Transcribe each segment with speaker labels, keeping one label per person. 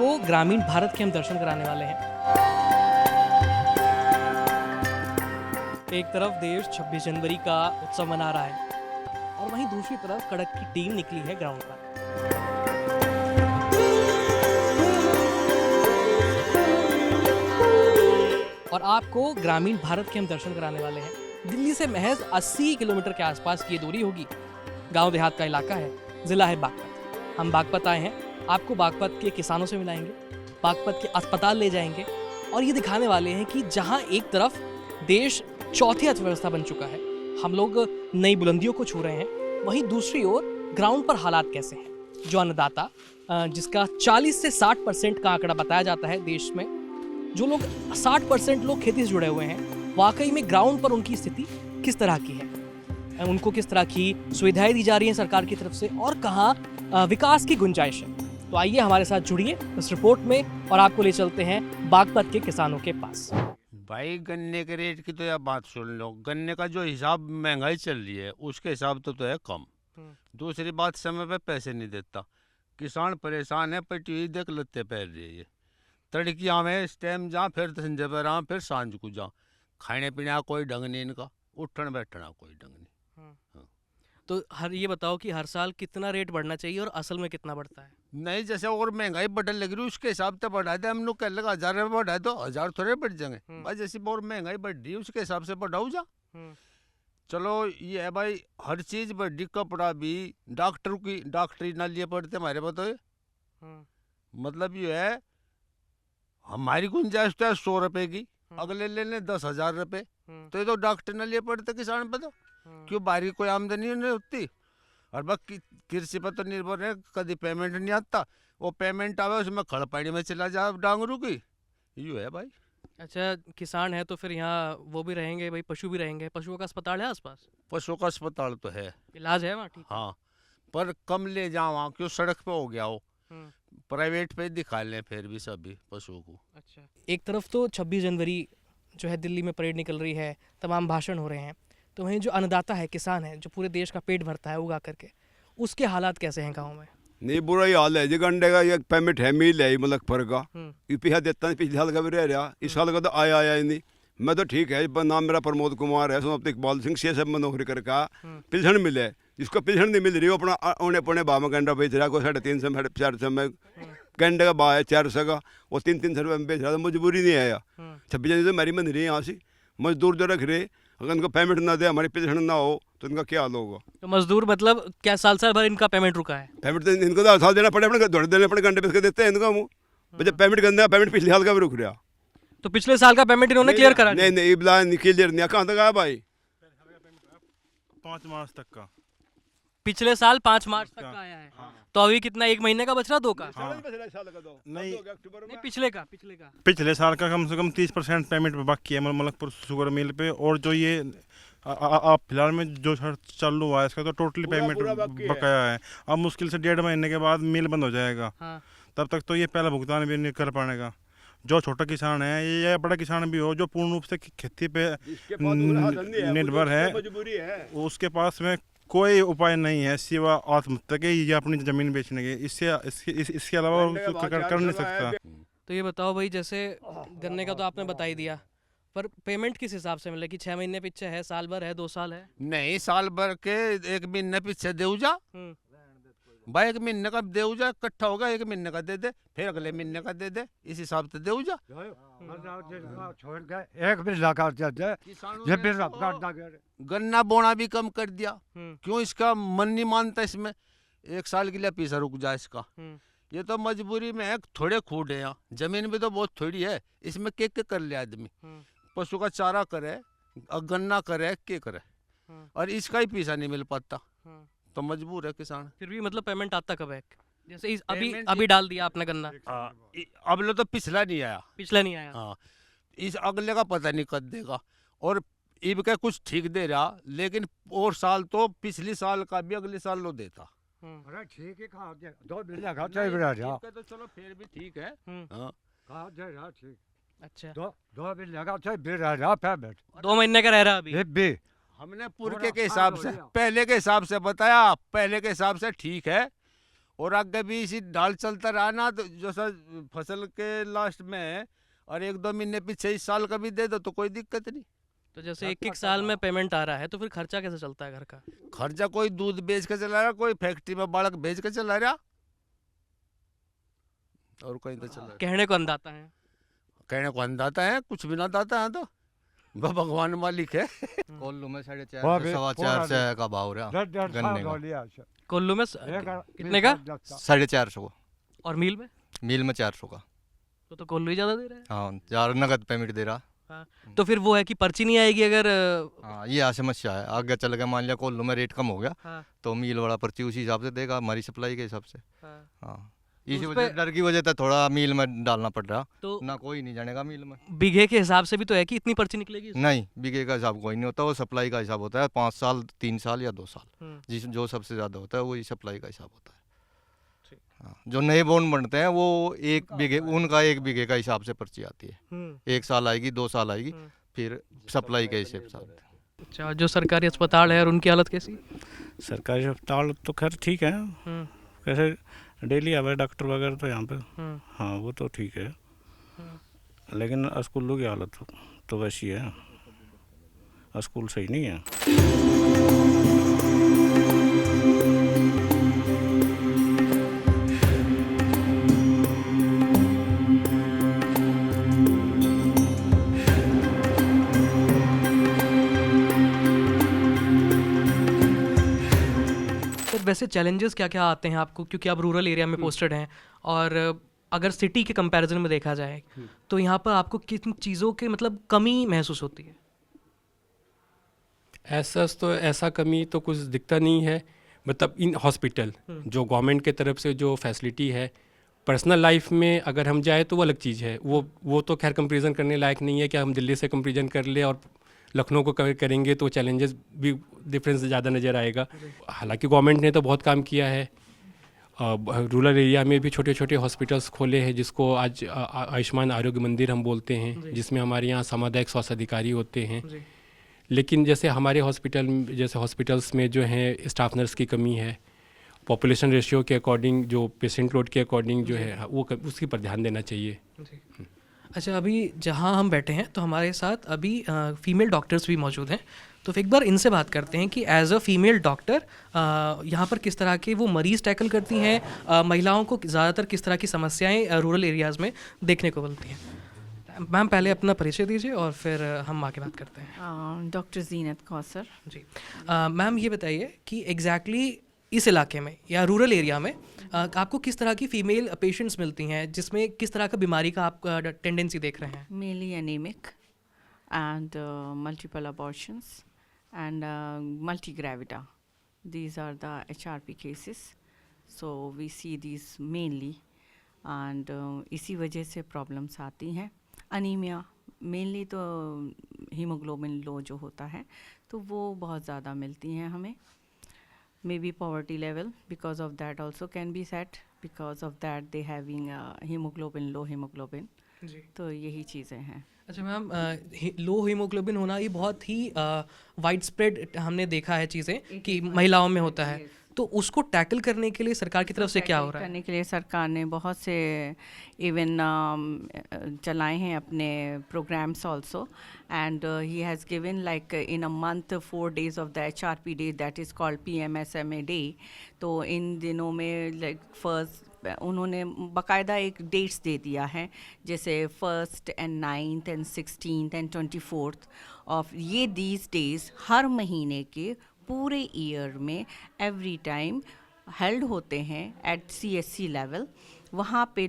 Speaker 1: आपको ग्रामीण भारत के हम दर्शन कराने वाले हैं। एक तरफ देश 26 जनवरी का उत्सव मना रहा है और वहीं दूसरी तरफ कड़क की टीम निकली है ग्राउंड पर। और आपको ग्रामीण भारत के हम दर्शन कराने वाले हैं। दिल्ली से महज 80 किलोमीटर के आसपास की दूरी होगी। गांव देहात का इलाका है, जिला है बागपत। हम बागपत आए हैं, आपको बागपत के किसानों से मिलाएंगे, बागपत के अस्पताल ले जाएंगे और ये दिखाने वाले हैं कि जहां एक तरफ देश चौथी अर्थव्यवस्था बन चुका है, हम लोग नई बुलंदियों को छू रहे हैं, वहीं दूसरी ओर ग्राउंड पर हालात कैसे हैं। जो अन्नदाता जिसका 40 से 60% का आंकड़ा बताया जाता है देश में, जो लोग 60% लोग खेती से जुड़े हुए हैं, वाकई में ग्राउंड पर उनकी स्थिति किस तरह की है, उनको किस तरह की सुविधाएं दी जा रही हैं सरकार की तरफ से और कहाँ विकास की गुंजाइश है। तो आइए हमारे साथ जुड़िए इस रिपोर्ट में और आपको ले चलते हैं बागपत के किसानों के पास।
Speaker 2: भाई गन्ने के रेट की तो यार बात सुन लो, गन्ने का जो हिसाब महंगाई चल रही है उसके हिसाब तो है कम। दूसरी बात, समय पे पैसे नहीं देता, किसान परेशान है, पटी देख लत्ते पैर रही है। ये तड़कियाँ में इस टाइम जा, फिर संजय पर आ, फिर सांझ को जा, खाने पीने का कोई ढंग नहीं इनका, उठन बैठना कोई ढंग नहीं।
Speaker 1: तो ये बताओ कि हर साल कितना रेट बढ़ना चाहिए और असल में कितना बढ़ता है?
Speaker 2: नहीं, जैसे और महंगाई बढ़ने लग रही है उसके हिसाब से बढ़ा दे। हम लोग कह लगा 1000 रुपये बढ़ा दो, 1000 थोड़े बढ़ जाएंगे भाई। जैसी और महंगाई बढ़ रही है उसके हिसाब से बढ़ाओ जा। चलो ये है भाई, हर चीज बढ़ रही, कपड़ा भी, डॉक्टर की डॉक्टरी ना लिए पड़ते हमारे बताओ। मतलब ये है, हमारी गुंजाइश तो है 100 रुपए की, अगले ले लें 10,000 रुपये, तो ये तो डॉक्टर ना लिए पड़ते किसान पे। तो क्यों, बाहरी कोई आमदनी नहीं होती और बाकी कृषि पर तो निर्भर है। कभी पेमेंट नहीं आता, वो पेमेंट आवे उसमें खड़ पानी में चला जा डांगरू की, यू है भाई।
Speaker 1: अच्छा, किसान है तो फिर यहाँ वो भी रहेंगे भाई, पशु भी रहेंगे। पशुओं का अस्पताल है आसपास?
Speaker 2: पशुओं का अस्पताल तो है,
Speaker 1: इलाज है वहाँ? ठीक।
Speaker 2: हाँ, पर कम ले जाओ वहाँ, क्यों सड़क पे हो गया हो, प्राइवेट पे दिखा लें फिर भी सभी पशुओं को।
Speaker 1: अच्छा, एक तरफ तो 26 जनवरी जो है दिल्ली में परेड निकल रही है, तमाम भाषण हो रहे हैं, तो वहीं जो अन्नदाता है, किसान है, जो पूरे देश का पेट भरता है उगा करके, उसके हालात कैसे हैं गाँव में?
Speaker 3: नहीं, बुरा ही हाल है जी। गंडे का ये पेमेंट है, मिल है मलकपुर का, ये पिछला देता नहीं, पिछले साल का भी रह रहा, इस साल का तो आया ही नहीं। मैं तो ठीक है, नाम मेरा प्रमोद कुमार है, सोनप्त इकबाल सिंह से सब नौकरी करके पिलसन मिले, जिसको पिलसन नहीं मिल रही वो अपना औने पौने भाव में गंडा बेच रहा है। कोई 350 450 में गंडे का भाव है 400 का, वो 300 रुपये में बेच रहा था। मजबूरी नहीं आया, 26 जनवरी तो मेरी मन रही है यहाँ से, मजदूर जो रख रहे, अगर उनको पेमेंट ना दे, हमारी पेंशन ना हो तो इनका क्या हाल होगा।
Speaker 1: तो मजदूर मतलब क्या साल भर इनका पेमेंट रुका है?
Speaker 3: पेमेंट तो इनको तो साल देना पड़े, अपने दौड़ देने पड़े, घंटे पे देते हैं इनको मुँह। जब पेमेंट करना, पेमेंट पिछले साल का भी रुक रहा।
Speaker 1: तो पिछले साल का पेमेंट इन्होंने क्लियर करा?
Speaker 3: नहीं नहीं, क्लियर नहीं। कहाँ तक आया भाई?
Speaker 4: 5 मार्च तक का।
Speaker 1: पिछले साल 5 मार्च तक का आया है। तो अभी कितना, 1 महीने का बच रहा, 2 का?
Speaker 4: नहीं,
Speaker 1: पिछले
Speaker 4: साल का कम से कम 30% पेमेंट बाकी है मलकपुर शुगर मिल पे। और जो ये आप फिलहाल में जो चालू हुआ है इसका तो टोटली पेमेंट बकाया है। अब मुश्किल से 1.5 महीने के बाद मिल बंद हो जाएगा। तब तक तो ये पहला भुगतान भी नहीं कर पाएगा। जो छोटा किसान है या बड़ा किसान भी हो, जो पूर्ण रूप से खेती पे निर्भर है, उसके पास में कोई उपाय नहीं है सिवा आत्महत्या के या अपनी जमीन बेचने के। इसके अलावा कर नहीं सकता।
Speaker 1: तो ये बताओ भाई, जैसे गन्ने का तो आपने बता ही दिया, पर पेमेंट किस हिसाब से मिले? कि 6 महीने पीछे है, साल भर है, 2 साल है?
Speaker 2: नहीं, साल भर के 1 महीने पीछे देऊ जा भाई, 1 महीने का देऊ जा, इकट्ठा होगा 1 महीने का दे दे, फिर अगले महीने का दे दे, इस हिसाब से देऊ जा। गन्ना बोना भी कम कर दिया, क्यों, इसका मन नहीं मानता इसमें, 1 साल के लिए पैसा रुक जाए इसका। ये तो मजबूरी में है, थोड़े खूड है यहाँ, जमीन भी तो बहुत थोड़ी है, इसमें के कर ले आदमी, पशु का चारा करे, गन्ना करे, के करे, और इसका ही पैसा नहीं मिल पाता, तो मजबूर है किसान।
Speaker 1: फिर भी मतलब पेमेंट आता कब है? जैसे अभी डाल दिया आपने गन्ना,
Speaker 2: अब लो तो पिछला नहीं आया, हाँ, इस अगले का पता नहीं कब देगा। और इब का कुछ ठीक दे रहा, लेकिन और साल तो पिछली साल का भी अगले साल लो देता।
Speaker 5: अरे ठीक है, खा दे 2 बिल्ला खा चाहिए बिरा जा,
Speaker 2: तो चलो फिर भी ठीक है। हाँ,
Speaker 5: खा दे रहा ठीक।
Speaker 1: अच्छा,
Speaker 5: 2 बिल्ला खा चाहिए बिरा जा, फिर बैठ
Speaker 1: 2 महीने का रह रहा अभी
Speaker 5: भी।
Speaker 2: हमने पुरके के हिसाब से, पहले के हिसाब से बताया, पहले के हिसाब से ठीक है। और आगे भी इसी ढाल चलता रहा ना तो जैसा फसल के लास्ट में और 1-2 महीने पीछे इस साल का भी दे दो तो कोई दिक्कत नहीं।
Speaker 1: तो जैसे एक एक साल में पेमेंट आ रहा है तो फिर खर्चा कैसे चलता है घर का?
Speaker 2: खर्चा कोई दूध बेच के चला रहा, कोई फैक्ट्री में बालक भेज के चला रहा, और कहीं तो चला रहा।
Speaker 1: कहने को अंदाता है।
Speaker 2: कहने को अंदाता है, कुछ भी ना दाता है तो भगवान मालिक है।
Speaker 6: कोल्लू में 4.5
Speaker 5: वो
Speaker 6: से
Speaker 5: भी-
Speaker 6: 4.25 से का भाव रहा
Speaker 5: 10
Speaker 6: गन्ने
Speaker 5: साल
Speaker 6: का।
Speaker 5: हो लिया।
Speaker 1: कोल्लू में कितने का?
Speaker 6: 450 का,
Speaker 1: और मील में?
Speaker 6: मील में 400 का।
Speaker 1: तो कोल्लू ही ज्यादा दे रहा है।
Speaker 6: हाँ, ज़्यादा नगद पेमेंट दे रहा।
Speaker 1: तो फिर वो है कि पर्ची नहीं आएगी अगर
Speaker 6: हाँ, ये यहाँ समस्या है। आगे चल के मान लिया कोल्लू में रेट कम हो गया
Speaker 1: हाँ,
Speaker 6: तो मील वाला पर्ची उसी हिसाब से देगा, हमारी सप्लाई के हिसाब से।
Speaker 1: हाँ।
Speaker 6: हाँ, इसी
Speaker 1: उस
Speaker 6: वजह
Speaker 1: पे-
Speaker 6: डर की वजह से थोड़ा मील में डालना पड़ रहा,
Speaker 1: तो
Speaker 6: ना कोई नहीं जानेगा मील में।
Speaker 1: बीघे के हिसाब से भी तो है कि इतनी पर्ची निकलेगी इसमें?
Speaker 6: नहीं, बीघे का हिसाब कोई नहीं होता, वो सप्लाई का हिसाब होता है। 5 साल, 3 साल या 2 साल,
Speaker 1: हम्म,
Speaker 6: जिस जो सबसे ज़्यादा होता है वही सप्लाई का हिसाब होता है।
Speaker 1: ठीक।
Speaker 6: हाँ, जो नए बॉन्ड बनते हैं वो 1 बीघे, उनका 1 बीघे का हिसाब से पर्ची आती है।
Speaker 1: हम्म,
Speaker 6: 1 साल आएगी, 2 साल आएगी,
Speaker 1: हम्म।
Speaker 6: फिर सप्लाई के हिसाब से।
Speaker 1: अच्छा, और जो सरकारी अस्पताल है और उनकी हालत कैसी?
Speaker 7: सरकारी अस्पताल तो खैर ठीक है,
Speaker 1: हम्म,
Speaker 7: कैसे डेली आवे डॉक्टर वगैरह तो यहाँ पे,
Speaker 1: हम्म,
Speaker 7: हाँ वो तो ठीक है, लेकिन स्कूलों की हालत तो वैसी है, स्कूल सही नहीं है।
Speaker 1: तो वैसे चैलेंजेस क्या क्या आते हैं आपको, क्योंकि आप रूरल एरिया में पोस्टेड हैं, और अगर सिटी के कंपैरिजन में देखा जाए तो यहाँ पर आपको किन चीज़ों के मतलब कमी महसूस होती है?
Speaker 8: ऐसा कमी तो कुछ दिखता नहीं है, मतलब इन हॉस्पिटल जो गवर्नमेंट के तरफ से जो फैसिलिटी है, पर्सनल लाइफ में अगर हम जाए तो वो अलग चीज़ है, वो तो खैर कंपैरिजन करने लायक नहीं है कि हम दिल्ली से कंपैरिजन कर ले और लखनऊ को करेंगे तो चैलेंजेस भी डिफरेंस ज़्यादा नज़र आएगा। हालांकि गवर्नमेंट ने तो बहुत काम किया है, रूरल एरिया में भी छोटे छोटे हॉस्पिटल्स खोले हैं जिसको आज आयुष्मान आरोग्य मंदिर हम बोलते हैं, जिसमें हमारे यहाँ सामुदायिक स्वास्थ्य अधिकारी होते हैं। लेकिन जैसे हमारे हॉस्पिटल्स में जो है स्टाफ नर्स की कमी है, पॉपुलेशन रेशियो के अकॉर्डिंग जो पेशेंट लोड के अकॉर्डिंग जो है वो उसकी पर ध्यान देना चाहिए।
Speaker 1: अच्छा, अभी जहाँ हम बैठे हैं तो हमारे साथ अभी फीमेल डॉक्टर्स भी मौजूद हैं, तो एक बार इनसे बात करते हैं कि एज अ फीमेल डॉक्टर यहाँ पर किस तरह के वो मरीज़ टैकल करती हैं, महिलाओं को ज़्यादातर किस तरह की समस्याएं रूरल एरियाज़ में देखने को मिलती हैं। मैम, पहले अपना परिचय दीजिए और फिर हम आगे बात करते हैं।
Speaker 9: डॉक्टर जीनत कौसर।
Speaker 1: जी मैम, ये बताइए कि एग्जैक्टली इस इलाके में या रूरल एरिया में आपको किस तरह की फ़ीमेल पेशेंट्स मिलती हैं, जिसमें किस तरह का बीमारी का आप टेंडेंसी देख रहे हैं?
Speaker 9: Mainly anemic and multiple abortions and multigravida. These are the HRP cases. So we see these mainly and इसी वजह से प्रॉब्लम्स आती हैं। अनीमिया मेनली तो हीमोग्लोबिन लो जो होता है तो वो बहुत ज़्यादा मिलती हैं हमें। Maybe poverty level because of that also can be set, because of that they having hemoglobin, low hemoglobin.
Speaker 1: जी।
Speaker 9: तो यही चीज़ें हैं।
Speaker 1: अच्छा मैम, लो हीमोग्लोबिन होना ये बहुत ही वाइड स्प्रेड हमने देखा है चीज़ें कि महिलाओं में होता है, तो उसको टैकल करने के लिए सरकार की तरफ से क्या हो रहा है?
Speaker 9: करने के लिए सरकार ने बहुत से इवन चलाए हैं अपने programs also, and he has given like in a month 4 days of the HRP day, that is called PMSMA day. तो इन दिनों में लाइक फर्स्ट उन्होंने बाकायदा एक डेट्स दे दिया है, जैसे 1st and 9th and 16th and 24th of ये दीज डेज हर महीने के पूरे ईयर में एवरी टाइम हेल्ड होते हैं एट CSC लेवल। वहाँ पे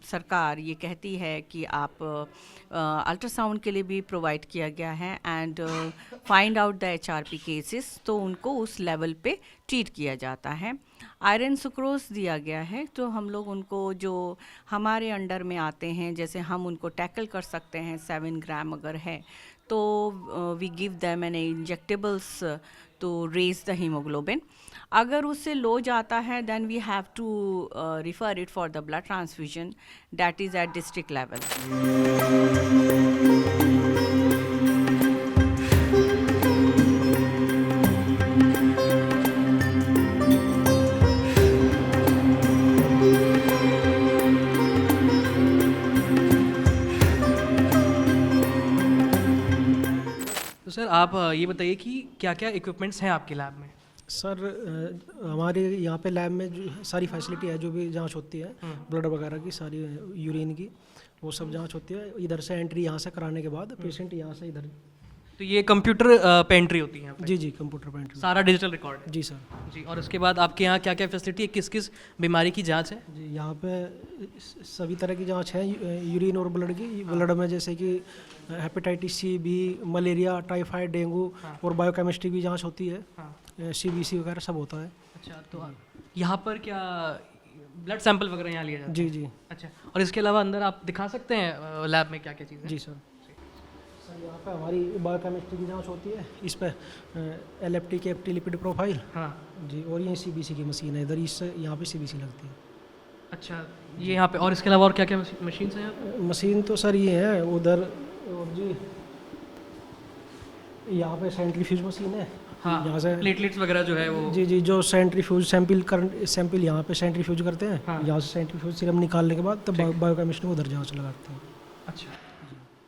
Speaker 9: सरकार ये कहती है कि आप अल्ट्रासाउंड के लिए भी प्रोवाइड किया गया है and find out the HRP cases, तो उनको उस लेवल पे ट्रीट किया जाता है। आयरन सुक्रोज दिया गया है, तो हम लोग उनको जो हमारे अंडर में आते हैं, जैसे हम उनको टैकल कर सकते हैं 7 ग्राम अगर है तो we give them an injectables to raise the hemoglobin. अगर उससे लो जाता है then we have to refer it for the blood transfusion, that is at district level.
Speaker 1: आप ये बताइए कि क्या क्या इक्विपमेंट्स हैं आपके लैब में?
Speaker 10: सर हमारे यहाँ पे लैब में जो सारी फैसिलिटी है, जो भी जांच होती है ब्लड वगैरह की, सारी यूरिन की, वो सब जांच होती है। इधर से एंट्री यहाँ से कराने के बाद पेशेंट यहाँ से इधर।
Speaker 1: तो ये कंप्यूटर पे एंट्री होती है यहाँ पे?
Speaker 10: जी जी, कंप्यूटर पे एंट्री।
Speaker 1: सारा डिजिटल रिकॉर्ड है?
Speaker 10: जी सर।
Speaker 1: जी, और उसके बाद आपके यहाँ क्या क्या फैसिलिटी है, किस किस बीमारी की जांच है?
Speaker 10: जी, यहाँ पे सभी तरह की जांच है, यूरिन और ब्लड की। ब्लड में जैसे कि hepatitis C, B, malaria, typhoid, dengue, और बायोकेमिस्ट्री की जांच होती है, CBC वगैरह सब होता है।
Speaker 1: अच्छा, तो यहाँ पर क्या ब्लड सैंपल वगैरह यहाँ लिया जाता है?
Speaker 10: जी जी।
Speaker 1: अच्छा, और इसके अलावा अंदर आप दिखा सकते हैं लैब में क्या क्या चीज़ें?
Speaker 10: जी सर। सर यहाँ पे हमारी बायोकेमिस्ट्री की जांच होती है, इस पे LFT KFT लिपिड प्रोफाइल।
Speaker 1: हाँ
Speaker 10: जी, और ये CBC की मशीन है इधर, इससे यहाँ पे CBC लगती है।
Speaker 1: अच्छा, ये यहाँ पे, और इसके अलावा और क्या क्या मशीन हैं यहाँ पे?
Speaker 10: मशीन तो सर ये है उधर, और जी यहाँ पे सेंट्रीफ्यूज मशीन है।
Speaker 1: हाँ,
Speaker 10: यहाँ से
Speaker 1: प्लेटलेट्स वगैरह जो है वो।
Speaker 10: जी जी, जो सेंट्रीफ्यूज सैंपल यहाँ पे सेंट्रीफ्यूज करते हैं।
Speaker 1: हाँ।
Speaker 10: यहाँ से सेंट्रीफ्यूज सिरम निकालने के बाद तब बायोकेमिस्ट्री उधर जांच लगाते हैं।
Speaker 1: अच्छा,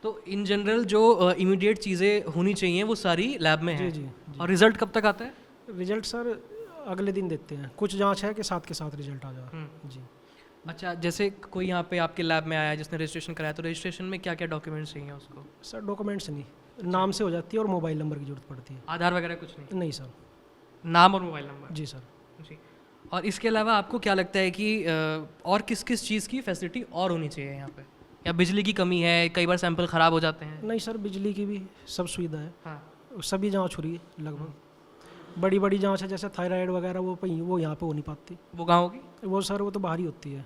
Speaker 1: तो इन जनरल जो इमीडिएट चीज़ें होनी चाहिए वो सारी लैब में है।
Speaker 10: जी,
Speaker 1: और रिजल्ट कब तक आता है?
Speaker 10: रिजल्ट सर अगले दिन देते हैं, कुछ जांच है कि साथ के साथ रिजल्ट आ जाए। जी।
Speaker 1: अच्छा, जैसे कोई यहाँ पे आपके लैब में आया जिसने रजिस्ट्रेशन कराया, तो रजिस्ट्रेशन में क्या क्या डॉक्यूमेंट्स चाहिए उसको?
Speaker 10: सर डॉक्यूमेंट्स नहीं, नाम से हो जाती है और मोबाइल नंबर की जरूरत पड़ती है।
Speaker 1: आधार वगैरह कुछ नहीं?
Speaker 10: नहीं सर,
Speaker 1: नाम और मोबाइल नंबर?
Speaker 10: जी सर।
Speaker 1: जी, और इसके अलावा आपको क्या लगता है कि और किस किस चीज़ की फैसिलिटी और होनी चाहिए यहाँ पे? या बिजली की कमी है, कई बार सैंपल ख़राब हो जाते हैं?
Speaker 10: नहीं सर, बिजली की भी सब सुविधा है।
Speaker 1: हाँ।
Speaker 10: सभी जांच हो रही है लगभग। बड़ी बड़ी जांच है जैसे थायराइड वगैरह, वो यहाँ पे हो नहीं पाती।
Speaker 1: वो कहाँ होगी?
Speaker 10: वो सर वो तो बाहर ही होती है।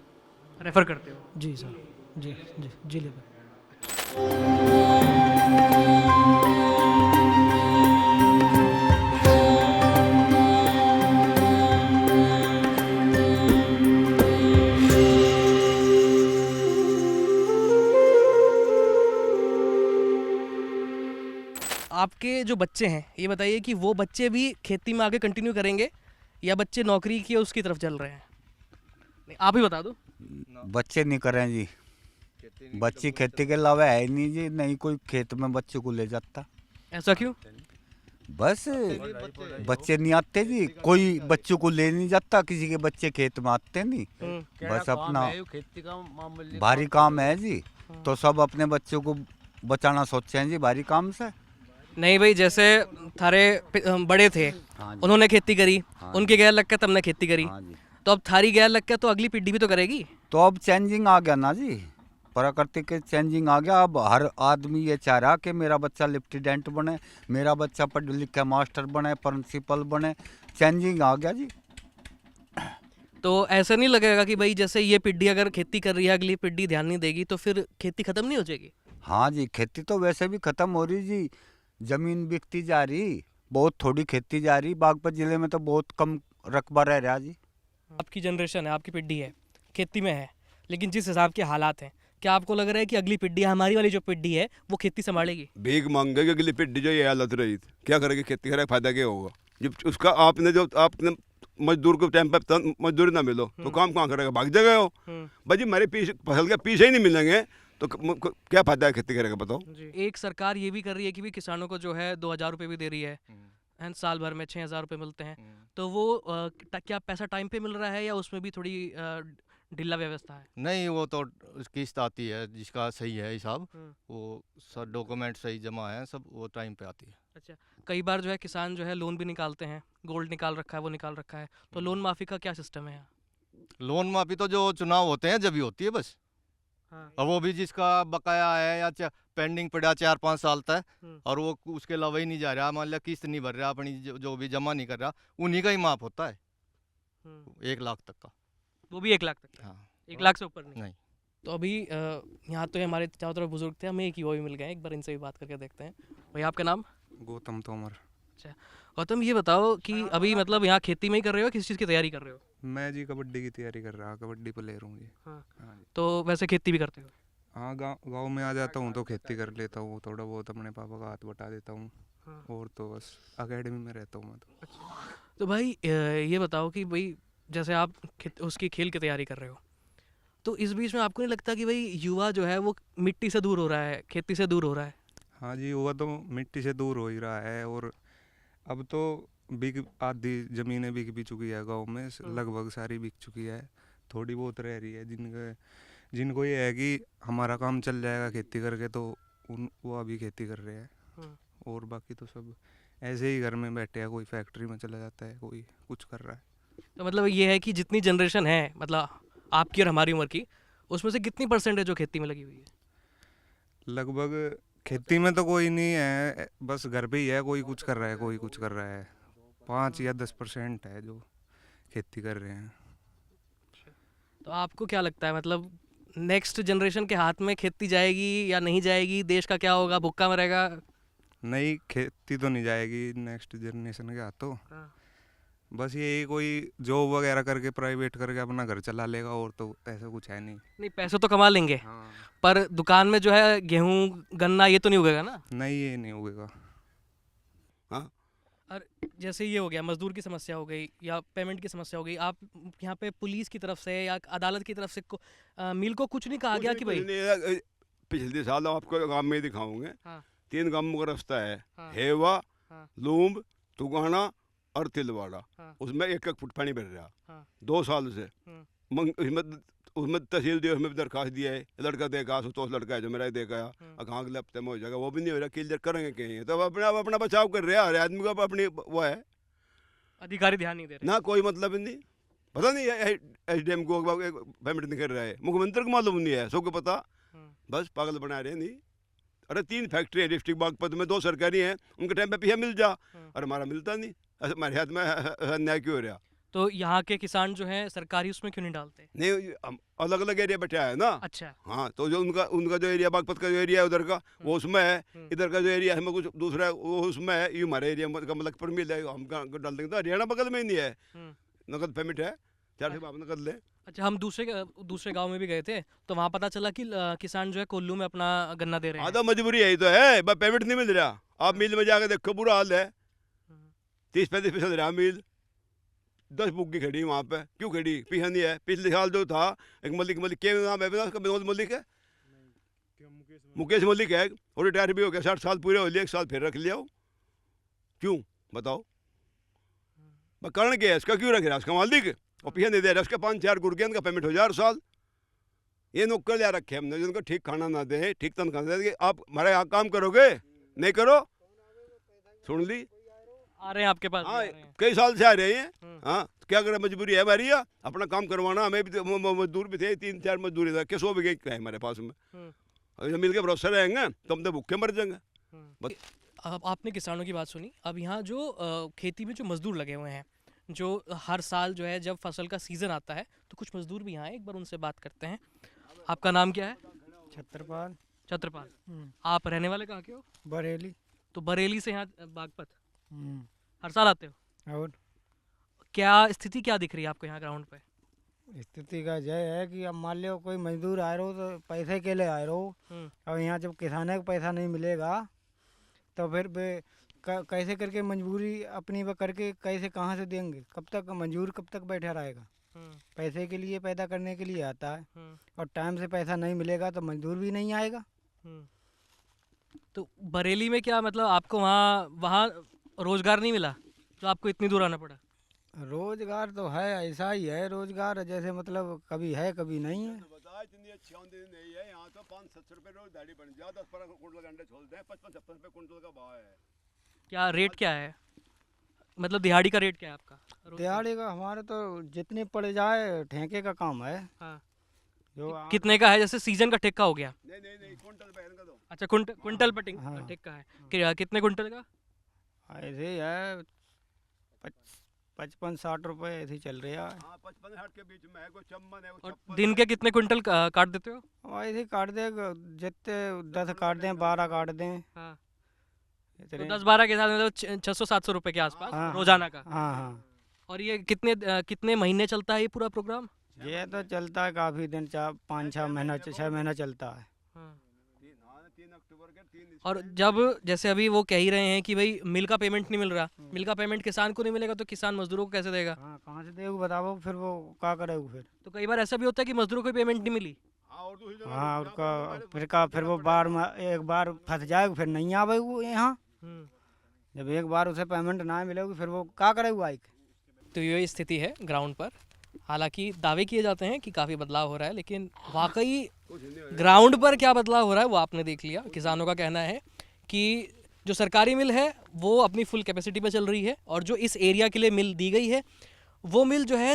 Speaker 1: रेफ़र करते हो?
Speaker 10: जी सर। जी जी, जिले में।
Speaker 1: आपके जो बच्चे हैं, ये बताइए कि वो बच्चे भी खेती में आगे कंटिन्यू करेंगे या बच्चे नौकरी की उसकी तरफ चल रहे हैं? नहीं, आप ही बता दो।
Speaker 11: बच्चे नहीं कर रहे हैं जी, बच्चे खेती के अलावा है ही नहीं जी, नहीं कोई खेत में बच्चे को ले जाता।
Speaker 1: ऐसा क्यों?
Speaker 11: बस बच्चे नहीं आते जी, कोई बच्चों को ले नहीं जाता, किसी के बच्चे खेत में आते नहीं। बस अपना भारी काम है जी, तो सब अपने बच्चों को बचाना सोचे हैं जी भारी काम से।
Speaker 1: नहीं भाई, जैसे थारे बड़े थे,
Speaker 11: हाँ जी।
Speaker 1: उन्होंने खेती करी,
Speaker 11: हाँ
Speaker 1: उनके गैर लग के तुमने खेती करी,
Speaker 11: हाँ जी।
Speaker 1: तो अब थारी गैर लग के तो अगली पीढ़ी भी तो करेगी।
Speaker 11: तो अब चेंजिंग आ गया ना जी, प्रकृति के चेंजिंग आ गया। अब हर आदमी ये चाह रहा कि मेरा बच्चा लेफ्टिनेंट बने, मेरा बच्चा पढ़ लिख के मास्टर बने, प्रिंसिपल बने, चेंजिंग आ गया जी।
Speaker 1: तो ऐसा नहीं लगेगा कि भाई जैसे ये पीढ़ी अगर खेती कर रही है, अगली पीढ़ी ध्यान नहीं देगी तो फिर खेती खत्म नहीं हो जाएगी?
Speaker 11: हाँ जी, खेती तो वैसे भी खत्म हो रही जी, जमीन बिकती जा रही, बहुत थोड़ी खेती जा रही। बागपत जिले में तो बहुत कम रकबा रह रहा जी।
Speaker 1: आपकी जनरेशन है, आपकी पीढ़ी है, खेती में है, लेकिन जिस हिसाब के हालात हैं, क्या आपको लग रहा है कि अगली पीढ़ी, हमारी वाली जो पीढ़ी है, वो खेती संभालेगी?
Speaker 3: भीख मांगेगी अगली पीढ़ी, जो ये हालत रही क्या करेगी? खेती करेगा, फायदा क्या होगा जब उसका आपने मजदूर को टाइम पर मजदूरी ना मिलो तो काम कहाँ करेगा? भाग जाएगा वो। भाई मेरे पीछे फसल के पीछे ही नहीं मिलेंगे तो क्या फायदा है खेती करेगा? बताओ।
Speaker 1: एक सरकार ये भी कर रही है कि भी किसानों को जो है 2000 रुपये भी दे रही है, एंड साल भर में 6000 रुपये मिलते हैं, तो वो क्या पैसा टाइम पे मिल रहा है या उसमें भी थोड़ी ढीला व्यवस्था है?
Speaker 6: नहीं, वो तो किस्त आती है जिसका सही है हिसाब, वो सब डॉक्यूमेंट सही जमा है, सब वो टाइम पे आती है।
Speaker 1: अच्छा, कई बार जो है किसान जो है लोन भी निकालते हैं, गोल्ड निकाल रखा है, वो निकाल रखा है, तो लोन माफ़ी का क्या सिस्टम है यहाँ?
Speaker 6: लोन माफी तो जो चुनाव होते हैं जब ही होती है बस।
Speaker 1: हाँ।
Speaker 6: और वो भी जिसका बकाया है या पेंडिंग पड़ा 4-5 साल तक, और वो उसके अलावा ही नहीं जा रहा, मान लिया किस्त नहीं भर रहा अपनी, जो भी जमा नहीं कर रहा, उन्हीं का ही माफ होता है 1 लाख तक का।
Speaker 1: वो भी 1 लाख तक का?
Speaker 6: हाँ,
Speaker 1: 1 लाख से ऊपर नहीं?
Speaker 6: नहीं।
Speaker 1: तो अभी यहाँ तो हमारे चारों तरफ बुजुर्ग थे, हमें एक युवा भी मिल गए, एक बार इनसे भी बात करके देखते हैं। भैया आपका नाम?
Speaker 12: गौतम तोमर।
Speaker 1: अच्छा गौतम, ये बताओ कि अभी मतलब यहाँ खेती में ही कर रहे हो, किस चीज़ की तैयारी कर रहे हो?
Speaker 12: मैं जी कबड्डी की तैयारी कर रहा, कबड्डी प्लेयर हूँ जी।
Speaker 1: हाँ।
Speaker 12: हाँ जी।
Speaker 1: तो वैसे खेती भी करते हो?
Speaker 12: हाँ, गांव में आ जाता हूँ तो खेती कर लेता हूँ, थोड़ा बहुत अपने पापा का हाथ बटा देता हूँ।
Speaker 1: हाँ।
Speaker 12: और तो बस अकेडमी में रहता हूँ मैं तो।
Speaker 1: अच्छा, तो भाई ये बताओ कि भाई जैसे आप उसकी खेल की तैयारी कर रहे हो, तो इस बीच में आपको नहीं लगता कि भाई युवा जो है वो मिट्टी से दूर हो रहा है, खेती से दूर हो रहा है?
Speaker 12: हाँ जी, हुआ तो मिट्टी से दूर हो ही रहा है। और अब तो बिक आधी ज़मीनें बिक भी चुकी है गांव में, लगभग सारी बिक चुकी है। थोड़ी बहुत रह रही है जिनको ये है कि हमारा काम चल जाएगा खेती करके, तो वो अभी खेती कर रहे हैं। और बाकी तो सब ऐसे ही घर में बैठे हैं, कोई फैक्ट्री में चला जाता है, कोई कुछ कर रहा है।
Speaker 1: तो मतलब ये है कि जितनी जनरेशन है, मतलब आपकी और हमारी उम्र की, उसमें से कितनी % है जो खेती में लगी हुई है?
Speaker 12: लगभग खेती में तो कोई नहीं है, बस घर पे ही है, कोई कुछ कर रहा है, कोई कुछ कर रहा है। 5 या 10% है जो खेती कर रहे हैं।
Speaker 1: तो आपको क्या लगता है, मतलब नेक्स्ट जनरेशन के हाथ में खेती जाएगी या नहीं जाएगी? देश का क्या होगा, भूखा मरेगा?
Speaker 12: नहीं, खेती तो नहीं जाएगी नेक्स्ट जनरेशन के हाथों। बस यही कोई जॉब वगैरह करके प्राइवेट करके अपना घर चला लेगा, और तो ऐसा कुछ है नहीं।
Speaker 1: नहीं, पैसे तो कमा लेंगे,
Speaker 12: हाँ।
Speaker 1: पर दुकान में जो है गेहूं गन्ना ये तो नहीं उगेगा ना?
Speaker 12: नहीं, ये नहीं उगेगा।
Speaker 3: हाँ,
Speaker 1: और जैसे ये हो गया, मजदूर की समस्या हो गई या पेमेंट की समस्या हो गई, आप यहाँ पे पुलिस की तरफ से या अदालत की तरफ से मिल को कुछ नहीं कहा गया कि भाई?
Speaker 3: पिछले साल आपको गाँव में दिखाऊंगे।
Speaker 1: हाँ।
Speaker 3: 3 गाँव का रास्ता है।
Speaker 1: हाँ।
Speaker 3: हेवा,
Speaker 1: हाँ।
Speaker 3: लूम्ब, तुगाना और तिलवाड़ा।
Speaker 1: हाँ।
Speaker 3: उसमें 1-1 फुट पानी भर रहा।
Speaker 1: हाँ।
Speaker 3: 2 साल से। उसमें तहसील दी, उसमें भी दरखास्त दिया है, लड़का देगा, तो लड़का है जो मेरा ही देगा, अगले अगले हफ्ते में हो जाएगा, वो भी नहीं हो रहा। क्लियर करेंगे कहीं, तो अपना बचाव कर रहे हैं। हर आदमी को अपनी वो है,
Speaker 1: अधिकारी ध्यान नहीं दे रहे
Speaker 3: ना कोई मतलब नहीं। पता नहीं SDM को पेमेंट नहीं कर रहा है, मुख्यमंत्री को मालूम नहीं है, सबको पता, बस पागल बना रहे नहीं। अरे 3 फैक्ट्री है डिस्ट्रिक्ट बागपत में, 2 सरकारी हैं, उनके टाइम पे पैसा मिल जा, और हमारा मिलता नहीं। हमारे हाथ में अन्याय क्यों हो रहा?
Speaker 1: तो यहाँ के किसान जो हैं सरकारी उसमें क्यों नहीं डालते?
Speaker 3: नहीं, हम अलग अलग एरिया बैठा है ना।
Speaker 1: अच्छा।
Speaker 3: हाँ, तो जो उनका जो एरिया बागपत का जो एरिया है उधर का, वो उसमें है। इधर का जो एरिया है कुछ दूसरा है, वो उसमें है। ये हमारे एरिया का मतलब पर मिल है, हम डाल देंगे। तो हरियाणा बगल में ही नहीं है, नकद पेमेंट है, 4 से आप नकद लें।
Speaker 1: अच्छा, हम दूसरे गांव में भी गए थे, तो वहाँ पता चला कि किसान जो है कोल्लू में अपना गन्ना दे रहे हैं।
Speaker 3: आधा मजबूरी यही तो है, बस पेमेंट नहीं मिल रहा। आप मिल में जाकर देखो, बुरा हाल है। 30-35 पैसे दे रहा मिल, 10 बुग्गी खड़ी वहाँ पे। क्यों खड़ी? पीछा नहीं है। पिछले साल जो था एक मलिक के नाम है उसका, विनोद मलिक है, मुकेश मलिक है, और रिटायर भी हो गया, 60 साल पूरे हो लिए, 1 साल फिर रख लिया। क्यों बताओ? कारण क्या है इसका? क्यों रख रहा है उसका मालिक? और पीछे नहीं दे रहा उसका। 5-4 गुर्गियन का पेमेंट हो जाए हर साल। ये नौकर लिया रखे हमने, जिनको ठीक खाना ना दे, ठीक तनख्वाह ना दे। आप हमारे यहाँ काम करोगे, नहीं करो, सुन ली
Speaker 1: आ रहे हैं आपके पास?
Speaker 3: हाँ, कई साल से आ रहे हैं। हाँ, क्या करें, मजबूरी है हमारी, अपना काम करवाना। हमें भी मजदूर भी थे, 3-4 मजदूरी था, किसो भी गई हमारे पास में। अगर मिल के भरोसा रहेंगे तो हम तो भूखे मर जाएंगे।
Speaker 1: अब आपने किसानों की बात सुनी, अब यहाँ जो खेती में जो मजदूर लगे हुए हैं, जो हर साल जो है जब फसल का सीजन आता है तो कुछ मजदूर भी यहाँ हैं, एक बार उनसे बात करते हैं। आपका नाम क्या है?
Speaker 5: छत्रपाल।
Speaker 1: छत्रपाल। आप रहने वाले कहाँ के हो?
Speaker 5: बरेली।
Speaker 1: तो बरेली से यहाँ बागपत हर साल आते हो?
Speaker 5: और
Speaker 1: क्या स्थिति क्या दिख रही है आपको यहाँ ग्राउंड पे?
Speaker 5: स्थिति का यह है कि अब मान लो कोई मजदूर आए रहो तो पैसे के लिए आए रहो, और यहाँ जब किसाने को पैसा नहीं मिलेगा तो फिर कैसे करके मजबूरी अपनी वो करके कैसे कहाँ से देंगे? कब तक मजदूर कब तक बैठा रहेगा? पैसे के लिए पैदा करने के लिए आता है, और टाइम से पैसा नहीं मिलेगा तो मजदूर भी नहीं आएगा।
Speaker 1: तो बरेली में क्या मतलब आपको वहाँ रोजगार नहीं मिला तो आपको इतनी दूर आना पड़ा?
Speaker 5: रोजगार तो है, ऐसा ही है रोजगार, जैसे मतलब कभी है कभी नहीं है।
Speaker 3: इतनी अच्छी आमदनी नहीं है यहाँ तो। 500-700 रुपये रोज दाढ़ी बन जाए, 10-12 कुंटल अंडे छोड़ते हैं, 55-56 रुपये कुंटल का भाव है। क्या
Speaker 1: रेट क्या है, मतलब दिहाड़ी का रेट क्या है आपका?
Speaker 5: दिहाड़ी का हमारे तो जितनी पड़ जाए, ठेके का काम है।
Speaker 1: हाँ।
Speaker 5: जो
Speaker 1: कितने का है? जैसे सीजन का ठेका हो गया।
Speaker 3: नहीं, कुंटल पे इनका दो।
Speaker 1: अच्छा, कुंटल पे ठेका है। कितने कुंटल का?
Speaker 5: ऐसे ही है, 55-60 रुपए ऐसे चल रहा है।
Speaker 3: 55-60 के बीच में है, कोई चम्मन है,
Speaker 1: और दिन के कितने कुंटल काट देते हो?
Speaker 5: ऐसे काट दे, जितने 10 काट दें, 12 काट दें।
Speaker 1: हाँ। तो 10-12 के साथ मतलब 600-700 रुपए के आसपास रोजाना का।
Speaker 5: हाँ।
Speaker 1: और ये कितने महीने चलता है ये पूरा प्रोग्राम?
Speaker 5: ये तो चलता है काफी दिन, 5-6 महीना 6 महीना चलता है।
Speaker 1: और जब जैसे अभी वो कह ही रहे हैं कि भाई मिल का पेमेंट नहीं मिल रहा, मिल का पेमेंट किसान को नहीं मिलेगा तो किसान मजदूरों को कैसे देगा?
Speaker 5: हाँ, कहाँ से देगा बताओ, फिर वो क्या करेगा फिर?
Speaker 1: तो कई बार ऐसा भी होता है कि मजदूरों को पेमेंट नहीं मिली।
Speaker 3: हाँ,
Speaker 5: हाँ उसका फिर वो बार में एक बार फंस जाएगा, फिर नहीं आवे वो यहाँ। जब एक बार उसे पेमेंट ना मिलेगी फिर वो क्या करेगा आइक।
Speaker 1: तो ये स्थिति है ग्राउंड पर। हालांकि दावे किए जाते हैं कि काफ़ी बदलाव हो रहा है, लेकिन वाकई ग्राउंड पर क्या बदलाव हो रहा है वो आपने देख लिया। किसानों का कहना है कि जो सरकारी मिल है वो अपनी फुल कैपेसिटी पर चल रही है, और जो इस एरिया के लिए मिल दी गई है वो मिल जो है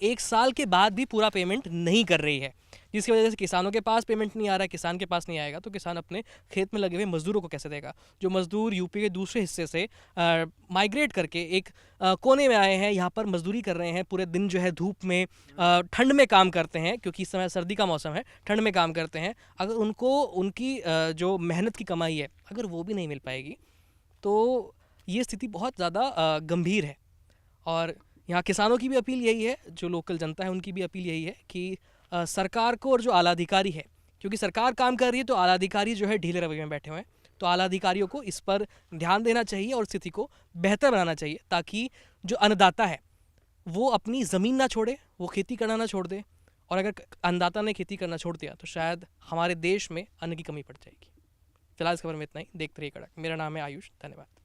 Speaker 1: एक साल के बाद भी पूरा पेमेंट नहीं कर रही है, जिसकी वजह से किसानों के पास पेमेंट नहीं आ रहा है। किसान के पास नहीं आएगा तो किसान अपने खेत में लगे हुए मजदूरों को कैसे देगा? जो मजदूर यूपी के दूसरे हिस्से से माइग्रेट करके एक कोने में आए हैं, यहाँ पर मजदूरी कर रहे हैं, पूरे दिन जो है धूप में ठंड में काम करते हैं, क्योंकि इस समय सर्दी का मौसम है, ठंड में काम करते हैं। अगर उनको उनकी जो मेहनत की कमाई है अगर वो भी नहीं मिल पाएगी तो ये स्थिति बहुत ज़्यादा गंभीर है। और यहाँ किसानों की भी अपील यही है, जो लोकल जनता है उनकी भी अपील यही है कि सरकार को और जो आला अधिकारी है, क्योंकि सरकार काम कर रही है तो आला अधिकारी जो है ढीले रवैये में बैठे हुए हैं, तो आला अधिकारियों को इस पर ध्यान देना चाहिए और स्थिति को बेहतर बनाना चाहिए, ताकि जो अन्नदाता है वो अपनी ज़मीन ना छोड़े, वो खेती करना ना छोड़ दे। और अगर अन्नदाता ने खेती करना छोड़ दिया तो शायद हमारे देश में अन्न की कमी पड़ जाएगी। फिलहाल इस खबर में इतना ही। देखते रहिए कड़क। मेरा नाम है आयुष। धन्यवाद।